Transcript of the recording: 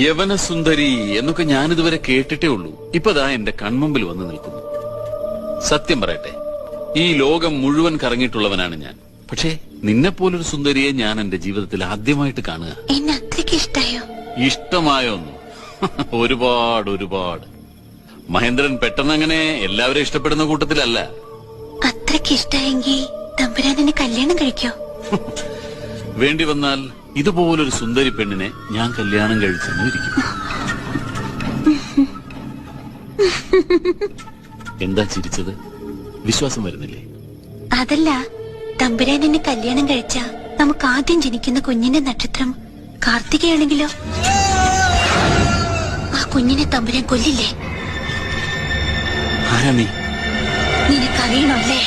യവനസുന്ദരി എന്നൊക്കെ ഞാനിതുവരെ കേട്ടിട്ടേ ഉള്ളൂ. ഇപ്പതാ എന്റെ കൺമുമ്പിൽ വന്ന് നിൽക്കുന്നു. സത്യം പറയട്ടെ, ഈ ലോകം മുഴുവൻ കറങ്ങിയിട്ടുള്ളവനാണ് ഞാൻ. പക്ഷേ നിന്നെപ്പോലൊരു സുന്ദരിയെ ഞാൻ എന്റെ ജീവിതത്തിൽ ആദ്യമായിട്ട് കാണുക. എന്നെ അത്രയ്ക്ക് ഇഷ്ടായോ? ഇഷ്ടമായോന്നു? ഒരുപാട് ഒരുപാട്. മഹേന്ദ്രൻ പെട്ടെന്നങ്ങനെ എല്ലാവരും ഇഷ്ടപ്പെടുന്ന കൂട്ടത്തിലല്ല. അത്രയ്ക്ക് ഇഷ്ടായെങ്കിൽ തമ്പുരാൻ എന്നെ കല്യാണം കഴിക്കോ? വേണ്ടി വന്നാൽ ഇതുപോലൊരു സുന്ദരി പെണ്ണിനെ ഞാൻ കല്യാണം കഴിച്ചെന്നിരിക്കും. എന്താ ചിരിച്ചത്? വിശ്വാസം വരുന്നില്ലേ? അതല്ല, തമ്പുരാൻ എന്നെ കല്യാണം കഴിച്ച നമുക്ക് ആദ്യം ജനിക്കുന്ന കുഞ്ഞിന്റെ നക്ഷത്രം കാർത്തികയാണെങ്കിലോ? ആ കുഞ്ഞിനെ തമ്പുരാൻ കൊല്ലില്ലേ? ആരാ നീ? നിനക്കറിയണോ അല്ലേ?